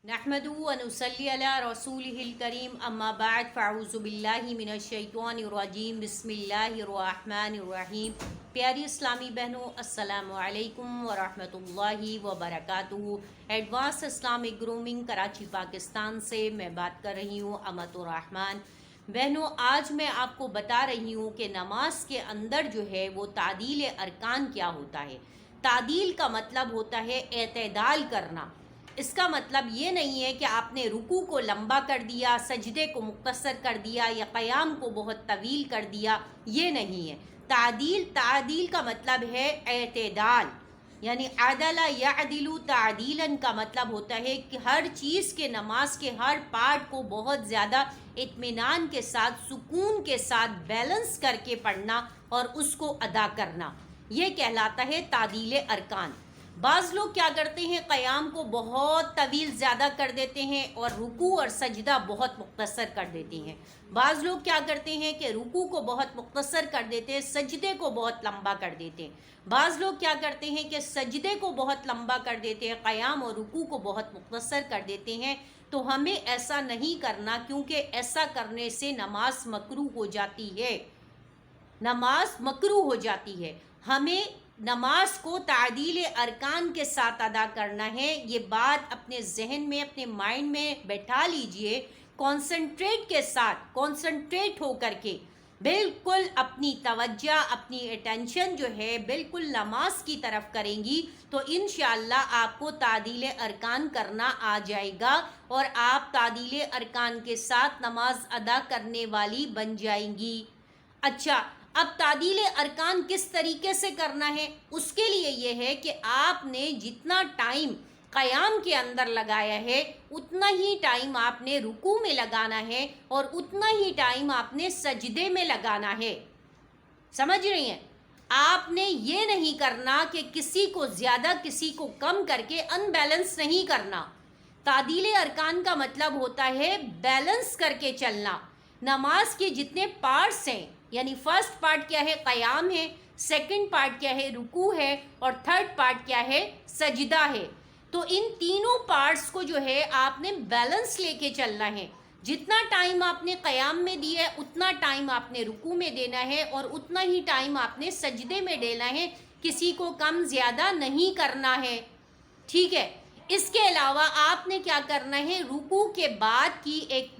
नहमदुहु व नुसल्ली अला रसूलिहिल करीम अम्मा बाद फ़अऊज़ु बिल्लाहि मिनश्शैतानिर्रजीम बिस्मिल्लाहिर्रहमानिर्रहीम। प्यारी इस्लामी बहनों, अस्सलामु अलैकुम व रहमतुल्लाहि व बरकातुहू। Advance Islamic grooming Karachi Pakistan से मैं बात कर रही हूँ अमतुर रहमान। बहनों, आज मैं आपको बता रही हूँ कि नमाज के अंदर जो है वो तादील अरकान क्या होता है। तादील का मतलब होता है एतदाल करना। इसका मतलब ये नहीं है कि आपने रुकू को लंबा कर दिया, सजदे को मुख्तसर कर दिया या क़याम को बहुत तवील कर दिया, ये नहीं है। तादील का मतलब है एतदाल, यानी अदला यअदिलु तादीलन का मतलब होता है कि हर चीज़ के नमाज के हर पार्ट को बहुत ज़्यादा इत्मीनान के साथ, सुकून के साथ बैलेंस करके पढ़ना और उसको अदा करना, ये कहलाता है तादील अरकान। बाज़ लोग क्या करते हैं, क़याम को बहुत तवील ज़्यादा कर देते हैं और रुकू और सजदा बहुत मुख्तसर कर देते हैं। बाज़ लोग क्या करते हैं कि रुकू को बहुत मुख्तसर कर देते हैं, सजदे को बहुत लंबा कर देते हैं। बाज़ लोग क्या करते हैं कि सजदे को बहुत लंबा कर देते हैं, क़याम और रुकू को बहुत मुख्तसर कर देते हैं। तो हमें ऐसा नहीं करना, क्योंकि ऐसा करने से नमाज मकरूह हो जाती है, नमाज मकरूह हो जाती है। हमें नमाज को तादील अरकान के साथ अदा करना है। ये बात अपने जहन में, अपने माइंड में बैठा लीजिए। कॉन्संट्रेट के साथ, कॉन्संट्रेट हो करके बिल्कुल अपनी तवज्जो, अपनी अटेंशन जो है बिल्कुल नमाज की तरफ करेंगी तो इंशाअल्लाह आपको तादील अरकान करना आ जाएगा और आप तादील अरकान के साथ नमाज अदा करने वाली बन जाएंगी। अच्छा, अब तादील अरकान किस तरीके से करना है, उसके लिए ये है कि आपने जितना टाइम क़याम के अंदर लगाया है उतना ही टाइम आपने रुकू में लगाना है और उतना ही टाइम आपने सजदे में लगाना है। समझ रही हैं? आपने ये नहीं करना कि किसी को ज़्यादा किसी को कम करके अनबैलेंस नहीं करना। तादील अरकान का मतलब होता है बैलेंस करके चलना। नमाज के जितने पार्ट्स हैं, यानी फर्स्ट पार्ट क्या है, क़याम है, सेकंड पार्ट क्या है, रुकू है, और थर्ड पार्ट क्या है, सजदा है। तो इन तीनों पार्ट्स को जो है आपने बैलेंस लेके चलना है। जितना टाइम आपने क़याम में दिया है उतना टाइम आपने रुकू में देना है और उतना ही टाइम आपने सजदे में देना है, किसी को कम ज़्यादा नहीं करना है। ठीक है। इसके अलावा आपने क्या करना है, रुकू के बाद की एक,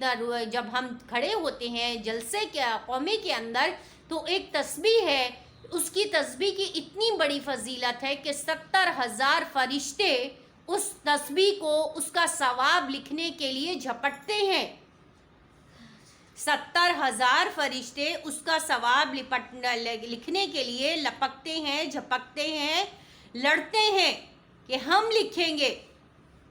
जब हम खड़े होते हैं जलसे के कौमे के अंदर, तो एक तस्बीह है, उसकी तस्बीह की इतनी बड़ी फजीलत है कि 70,000 फरिश्ते उस तस्बीह को, उसका सवाब लिखने के लिए झपटते हैं। 70,000 फरिश्ते उसका सवाब लिखने के लिए लपकते हैं, झपकते हैं, लड़ते हैं कि हम लिखेंगे।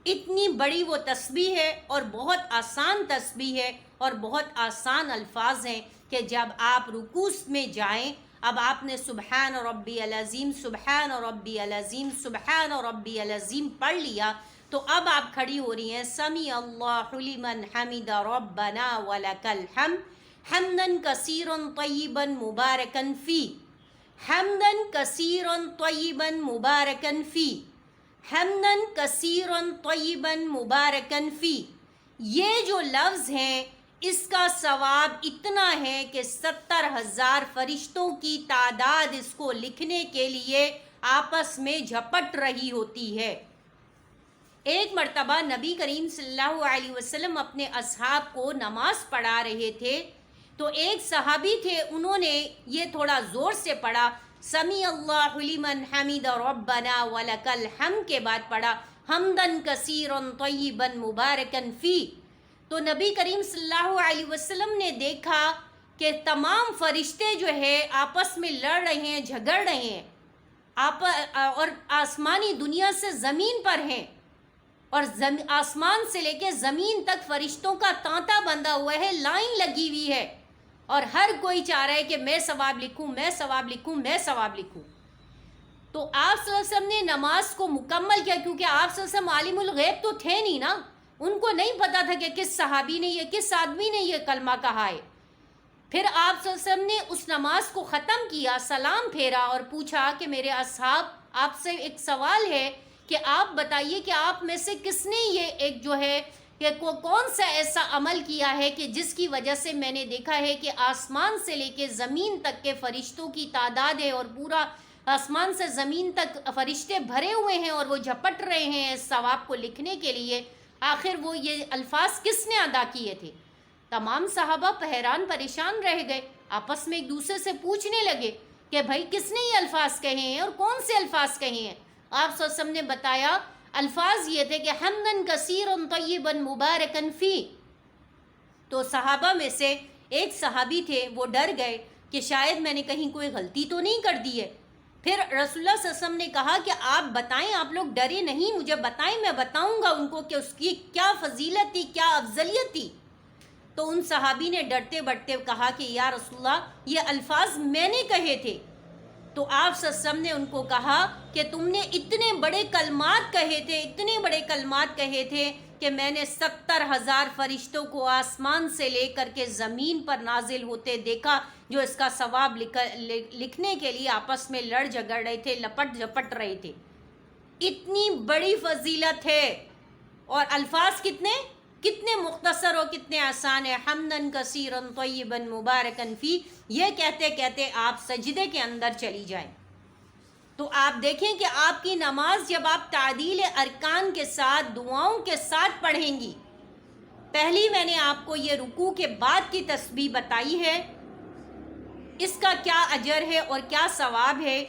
इतनी बड़ी वो तस्बीह है और बहुत आसान तस्बीह है और बहुत आसान अल्फाज हैं कि जब आप रुकूस में जाएं, अब आपने सुबहान रब्बी अल-अज़ीम, सुबहान रब्बी अल-अज़ीम, सुबहान रब्बी अल-अज़ीम पढ़ लिया, तो अब आप खड़ी हो रही हैं, समी अल्लाहु लिमन हमिदा रब्बना वलकल हम्द हम्दन कसीरन तय्यिबन मुबारकन फ़ी, हम्दन कसीरन तय्यिबन मुबारकन फ़ी, हम्दन कसीरन तय्यिबन मुबारकन फ़ी। ये जो लफ्ज़ हैं इसका सवाब इतना है कि 70,000 फरिश्तों की तादाद इसको लिखने के लिए आपस में झपट रही होती है। एक मर्तबा नबी करीम सल्लल्लाहु अलैहि वसल्लम अपने असहाब को नमाज पढ़ा रहे थे, तो एक सहाबी थे, उन्होंने ये थोड़ा ज़ोर से पढ़ा, समी अल्लाहु लिमन हमिद रब्बना वलकल हम्द के बाद पढ़ा हम्दन कसीरन तय्यिबन मुबारकन फ़ी। तो नबी करीम सल्लल्लाहु अलैहि वसल्लम ने देखा कि तमाम फरिश्ते जो है आपस में लड़ रहे हैं, झगड़ रहे हैं, और आसमानी दुनिया से ज़मीन पर हैं, और आसमान से लेके ज़मीन तक फरिश्तों का तांता बंधा हुआ है, लाइन लगी हुई है, और हर कोई चाह रहा है कि मैं सवाब लिखूं, मैं सवाब लिखूं, मैं सवाब लिखूं। तो आप सल्लल्लाहु अलैहि वसल्लम ने नमाज को मुकम्मल किया, क्योंकि आप सल्लल्लाहु अलैहि वसल्लम आलिमुल गैब तो थे नहीं ना, उनको नहीं पता था कि किस सहाबी ने ये, किस आदमी ने ये कलमा कहा है। फिर आप सल्लल्लाहु अलैहि वसल्लम ने उस नमाज को ख़त्म किया, सलाम फेरा और पूछा कि मेरे असहाब, आपसे एक सवाल है کہ آپ بتائیے کہ آپ میں سے کس نے یہ ایک جو ہے کہ کون سا ایسا عمل کیا ہے کہ جس کی وجہ سے میں نے دیکھا ہے کہ آسمان سے لے کے زمین تک کے فرشتوں کی تعداد ہے اور پورا آسمان سے زمین تک فرشتے بھرے ہوئے ہیں اور وہ جھپٹ رہے ہیں اس ثواب کو لکھنے کے لیے، آخر وہ یہ الفاظ کس نے ادا کیے تھے؟ تمام صحابہ حیران پریشان رہ گئے، آپس میں ایک دوسرے سے پوچھنے لگے کہ بھائی کس نے یہ الفاظ کہے ہیں اور کون سے الفاظ کہے ہیں؟ آپ صلی اللہ علیہ وسلم نے بتایا الفاظ یہ تھے کہ حمدن کثیرا طیبا مبارکا فی۔ تو صحابہ میں سے ایک صحابی تھے، وہ ڈر گئے کہ شاید میں نے کہیں کوئی غلطی تو نہیں کر دی ہے۔ پھر رسول اللہ صلی اللہ علیہ وسلم نے کہا کہ آپ بتائیں، آپ لوگ ڈرے نہیں، مجھے بتائیں، میں بتاؤں گا ان کو کہ اس کی کیا فضیلت تھی، کیا افضلیت تھی۔ تو ان صحابی نے ڈرتے بڑھتے کہا کہ یا رسول اللہ یہ الفاظ میں نے کہے تھے۔ تو آپ صلی اللہ علیہ وسلم نے ان کو کہا کہ تم نے اتنے بڑے کلمات کہے تھے، اتنے بڑے کلمات کہے تھے کہ میں نے 70,000 فرشتوں کو آسمان سے لے کر کے زمین پر نازل ہوتے دیکھا، جو اس کا ثواب لکھنے کے لیے آپس میں لڑ جھگڑ رہے تھے، لپٹ جھپٹ رہے تھے۔ اتنی بڑی فضیلت ہے، اور الفاظ کتنے مختصر اور کتنے آسان ہیں، حمدن کثیرا طیبا مبارکا فی۔ یہ کہتے کہتے آپ سجدے کے اندر چلی جائیں۔ تو آپ دیکھیں کہ آپ کی نماز جب آپ تعدیل ارکان کے ساتھ، دعاؤں کے ساتھ پڑھیں گی، پہلی میں نے آپ کو یہ رکوع کے بعد کی تسبیح بتائی ہے، اس کا کیا اجر ہے اور کیا ثواب ہے،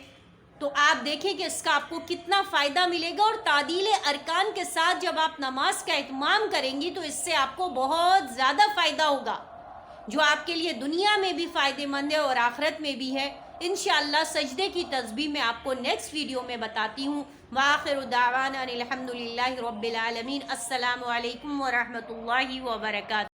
تو آپ دیکھیں کہ اس کا آپ کو کتنا فائدہ ملے گا۔ اور تعدیل ارکان کے ساتھ جب آپ نماز کا اہتمام کریں گی تو اس سے آپ کو بہت زیادہ فائدہ ہوگا، جو آپ کے لیے دنیا میں بھی فائدہ مند ہے اور آخرت میں بھی ہے۔ انشاءاللہ سجدے کی تسبیح میں آپ کو نیکسٹ ویڈیو میں بتاتی ہوں۔ وآخر دعوانا الحمدللہ رب العالمین۔ السلام علیکم ورحمۃ اللہ وبرکاتہ۔